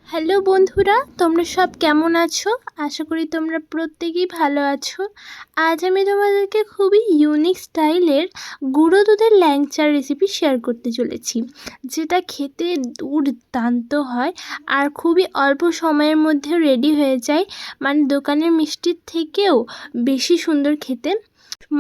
Hello বন্ধুরা, তোমরা সব কেমন আছো? আশা করি তোমরা প্রত্যেকেই ভালো আছো। আজ আমি তোমাদেরকে খুবই ইউনিক স্টাইলের গুঁড়ো দুধের ল্যাংচার রেসিপি শেয়ার করতে চলেছি, যেটা খেতে দুর্দান্ত হয় আর খুবই অল্প সময়ের মধ্যে রেডি হয়ে যায়। মানে দোকানের মিষ্টির থেকেও বেশি সুন্দর খেতে।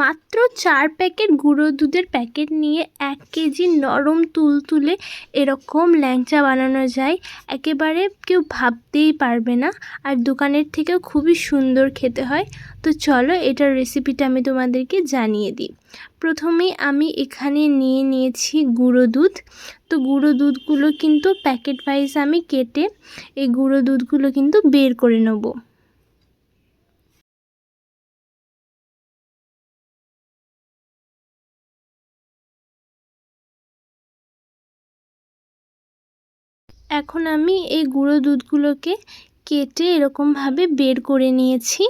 মাত্র 4 প্যাকেট গুঁড়ো দুধের প্যাকেট নিয়ে 1 কেজি নরম তুলতুলে এরকম ল্যাংচা বানানো যায়। একেবারে কেউ ভাবতেই পারবে না, আর দোকানের থেকেও খুবই সুন্দর খেতে হয়। তো চলো এটার রেসিপিটা আমি তোমাদেরকে জানিয়ে দিই। প্রথমেই আমি এখানে নিয়েছি গুঁড়ো দুধ। তো গুঁড়ো দুধগুলো কিন্তু প্যাকেট ওয়াইজ আমি কেটে এই গুঁড়ো দুধগুলো কিন্তু বের করে নেব। এখন আমি এই গুঁড়ো দুধগুলোকে কেটে এরকমভাবে বের করে নিয়েছি।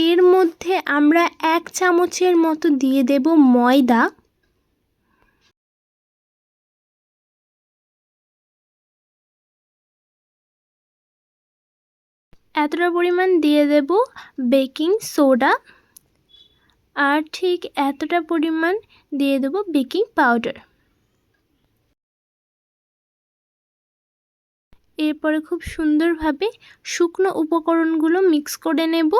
এর মধ্যে আমরা 1 চামচের মতো দিয়ে দেব ময়দা। এতটা পরিমাণ দিয়ে দেব বেকিং সোডা, আর ঠিক এতটা পরিমাণ দিয়ে দেব বেকিং পাউডার। এরপরে খুব সুন্দরভাবে শুকনো উপকরণগুলো মিক্স করে নেব।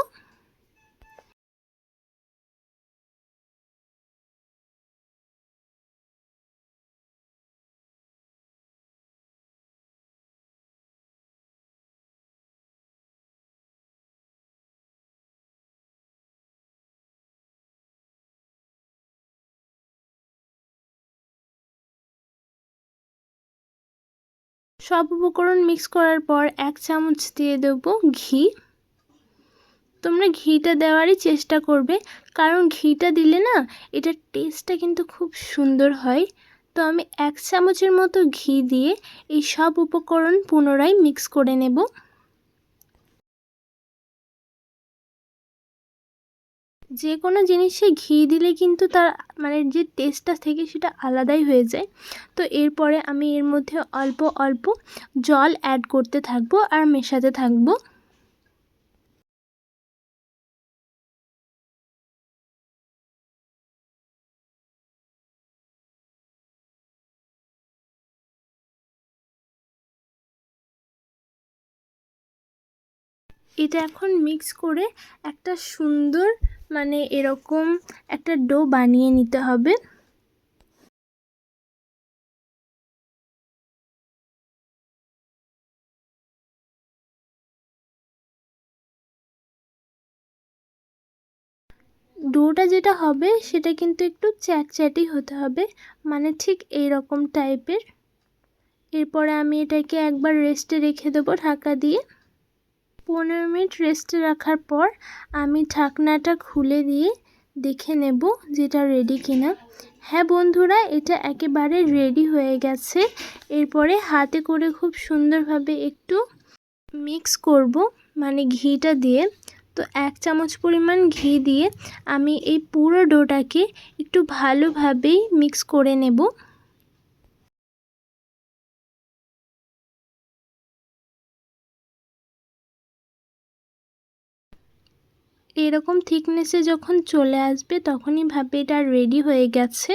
সব উপকরণ মিক্স করার পর 1 চামচ দিয়ে দেব ঘি। তোমরা ঘিটা দেওয়ারই চেষ্টা করবে, কারণ ঘিটা দিলে না এটার টেস্টটা কিন্তু খুব সুন্দর হয়। তো আমি 1 চামচের মতো ঘি দিয়ে এই সব উপকরণ পুনরায় মিক্স করে নেব। যে কোনো জিনিসে ঘি দিলে কিন্তু তার মানে যে টেস্টটা থেকে সেটা আলাদাই হয়ে যায়। তো এরপরে আমি এর মধ্যে অল্প অল্প জল অ্যাড করতে থাকবো আর মেশাতে থাকবো। এটা এখন মিক্স করে একটা সুন্দর মানে এরকম একটা ডো বানিয়ে নিতে হবে। ডোটা যেটা হবে সেটা কিন্তু একটু চ্যাটচ্যাটে হতে হবে, মানে ঠিক এই রকম টাইপের। এরপরে আমি এটাকে একবার রেস্টে রেখে দেবো ঢাকা দিয়ে। 15 মিনিট রেস্টে রাখার পর আমি ঢাকনাটা খুলে দিয়ে দেখে নেব যেটা রেডি কিনা। হ্যাঁ বন্ধুরা, এটা একেবারে রেডি হয়ে গেছে। এরপরে হাতে করে খুব সুন্দরভাবে একটু মিক্স করব, মানে ঘিটা দিয়ে। তো 1 চামচ পরিমাণ ঘি দিয়ে আমি এই পুরো ডোটাকে একটু ভালোভাবেই মিক্স করে নেব। এরকম থিকনেসে যখন চলে আসবে তখনই ভাবে এটা রেডি হয়ে গেছে।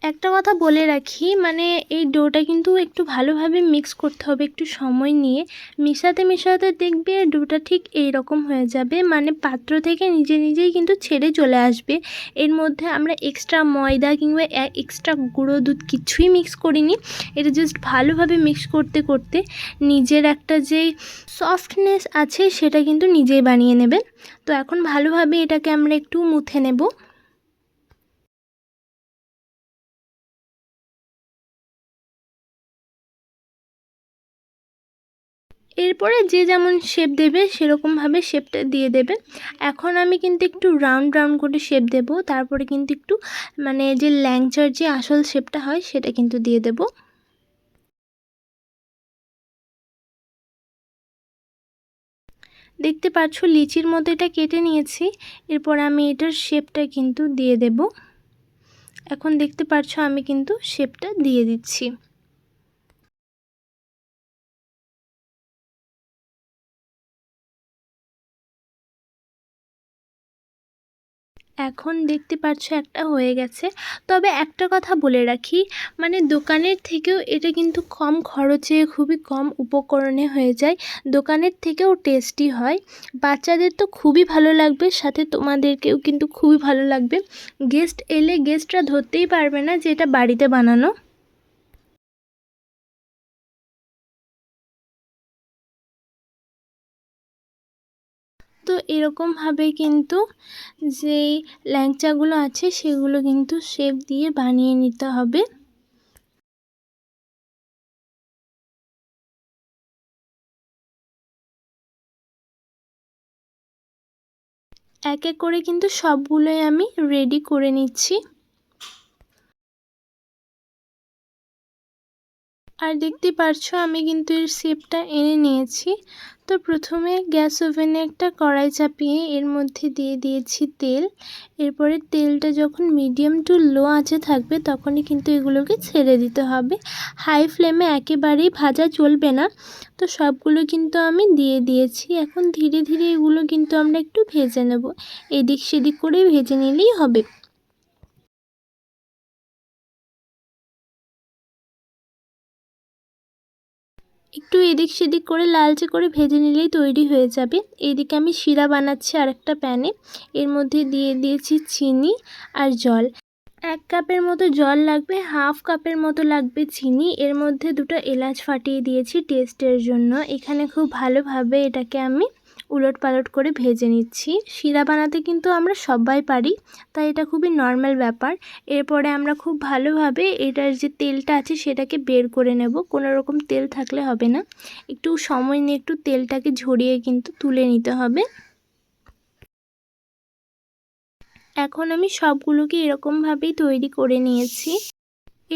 একটা কথা বলে রাখি, মানে এই ডোটা কিন্তু একটু ভালোভাবে মিক্স করতে হবে, একটু সময় নিয়ে। মেশাতে মেশাতে দেখবে ডোটা ঠিক এই রকম হয়ে যাবে, মানে পাত্র থেকে নিজে নিজেই কিন্তু ছেড়ে চলে আসবে। এর মধ্যে আমরা এক্সট্রা ময়দা কিংবা এক্সট্রা গুঁড়ো দুধ কিছুই মিক্স করিনি। এটা জাস্ট ভালোভাবে মিক্স করতে করতে নিজের একটা যেই সফটনেস আছে সেটা কিন্তু নিজেই বানিয়ে নেবে। তো এখন ভালোভাবে এটাকে আমরা একটু মুথে নেব। এরপরে যে যেমন শেপ দেবে সেরকমভাবে শেপটা দিয়ে দেবে। এখন আমি কিন্তু একটু রাউন্ড রাউন্ড করে শেপ দেব, তারপরে কিন্তু একটু মানে যে ল্যাংচার যে আসল শেপটা হয় সেটা কিন্তু দিয়ে দেব। দেখতে পাচ্ছ লিচির মতো এটা কেটে নিয়েছি। এরপর আমি এটার শেপটা কিন্তু দিয়ে দেব। এখন দেখতে পাচ্ছ আমি কিন্তু শেপটা দিয়ে দিচ্ছি। এখন দেখতে পাচ্ছ একটা হয়ে গেছে। তবে একটা কথা বলে রাখি, মানে দোকানের থেকেও এটা কিন্তু কম খরচে খুবই কম উপকরণে হয়ে যায়, দোকানের থেকেও টেস্টি হয়। বাচ্চাদের তো খুবই ভালো লাগবে, সাথে তোমাদেরকেও কিন্তু খুবই ভালো লাগবে। গেস্ট এলে গেস্টরা ধরতেই পারবে না যে এটা বাড়িতে বানানো। তো এরকমভাবে কিন্তু যেই ল্যাংচাগুলো আছে সেগুলো কিন্তু শেপ দিয়ে বানিয়ে নিতে হবে। এক এক করে কিন্তু সবগুলোই আমি রেডি করে নিচ্ছি। আর দেখতে পারছো আমি কিন্তু এর শেপটা এনে নিয়েছি। তো প্রথমে গ্যাস ওভেনে একটা কড়াই চাপিয়ে এর মধ্যে দিয়ে দিয়েছি তেল। এরপরে তেলটা যখন মিডিয়াম টু লো আঁচে থাকবে তখনই কিন্তু এগুলোকে ছেড়ে দিতে হবে। হাই ফ্লেমে একেবারেই ভাজা চলবে না। তো সবগুলো কিন্তু আমি দিয়ে দিয়েছি। এখন ধীরে ধীরে এগুলো কিন্তু আমরা একটু ভেজে নেব, এদিক সেদিক করে ভেজে নিলেই হবে। একটু এদিক সেদিক করে লালচে করে ভেজে নিলেই তৈরি হয়ে যাবে। এইদিকে আমি শিরা বানাচ্ছি আরেকটা প্যানে। এর মধ্যে দিয়ে দিয়েছি চিনি আর জল। 1 কাপের মতো জল লাগবে, হাফ কাপের মতো লাগবে চিনি। এর মধ্যে 2টো এলাচ ফাটিয়ে দিয়েছি টেস্টের জন্য। এখানে খুব ভালোভাবে এটাকে আমি উলটপালট করে ভেজে নিচ্ছি। শিরা বানাতে কিন্তু আমরা সবাই পারি, তাই এটা খুবই নর্মাল ব্যাপার। এরপরে আমরা খুব ভালোভাবে এটার যে তেলটা আছে সেটাকে বের করে নেব। কোনো রকম তেল থাকলে হবে না, একটু সময় নিয়ে একটু তেলটাকে ঝরিয়ে কিন্তু তুলে নিতে হবে। এখন আমি সবগুলোকে এরকমভাবেই তৈরি করে নিয়েছি।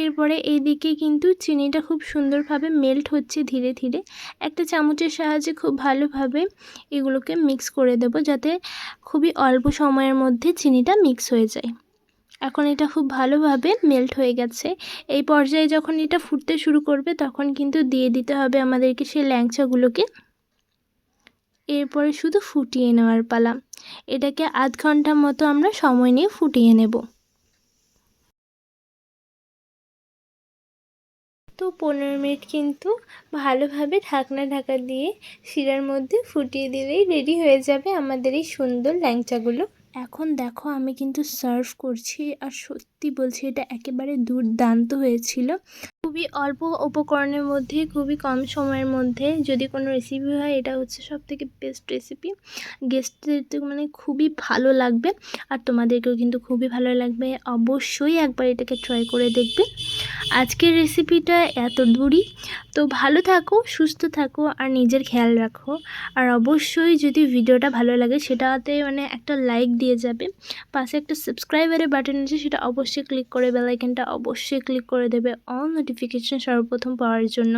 এরপরে এইদিকে কিন্তু চিনিটা খুব সুন্দরভাবে মেল্ট হচ্ছে ধীরে ধীরে। একটা চামচের সাহায্যে খুব ভালোভাবে এগুলোকে মিক্স করে দেব, যাতে খুবই অল্প সময়ের মধ্যে চিনিটা মিক্স হয়ে যায়। এখন এটা খুব ভালোভাবে মেল্ট হয়ে গেছে। এই পর্যায়ে যখন এটা ফুটতে শুরু করবে তখন কিন্তু দিয়ে দিতে হবে আমাদেরকে সেই ল্যাংচাগুলোকে। এরপরে শুধু ফুটিয়ে নেওয়ার পালা। এটাকে আধ ঘন্টা মতো আমরা সময় নিয়ে ফুটিয়ে নেব। তো 15 মিনিট কিন্তু ভালোভাবে ঢাকা দিয়ে শিরার মধ্যে ফুটিয়ে দিলেই রেডি হয়ে যাবে আমাদের এই সুন্দর ল্যাংচাগুলো। এখন দেখো আমি কিন্তু সার্ভ করছি, আর সত্যি বলছি এটা একেবারে দুর্দান্ত হয়েছিল। খুবই অল্প উপকরণের মধ্যে খুবই কম সময়ের মধ্যে যদি কোনো রেসিপি হয় এটা হচ্ছে সবথেকে বেস্ট রেসিপি। গেস্টদের তো মানে খুবই ভালো লাগবে, আর তোমাদেরকেও কিন্তু খুবই ভালো লাগবে। অবশ্যই একবার এটাকে ট্রাই করে দেখবে। আজকের রেসিপিটা এত দূরই। তো ভালো থাকো, সুস্থ থাকো, আর নিজের খেয়াল রাখো। আর অবশ্যই যদি ভিডিওটা ভালো লাগে সেটাতে মানে একটা লাইক দিয়ে যাবে। পাশে একটা সাবস্ক্রাইবারের বাটন আছে, সেটা অবশ্যই ক্লিক করে বেল আইকনটা অবশ্যই ক্লিক করে দেবে অল নোটিফিকেশন সর্বপ্রথম পাওয়ার জন্য।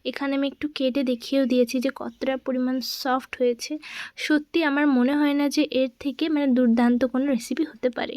এখানে আমি একটু কেটে দেখিয়েও দিয়েছি যে কতটা পরিমাণ সফট হয়েছে। সত্যি আমার মনে হয় না যে এর থেকে মানে দুর্দান্ত কোনো রেসিপি হতে পারে।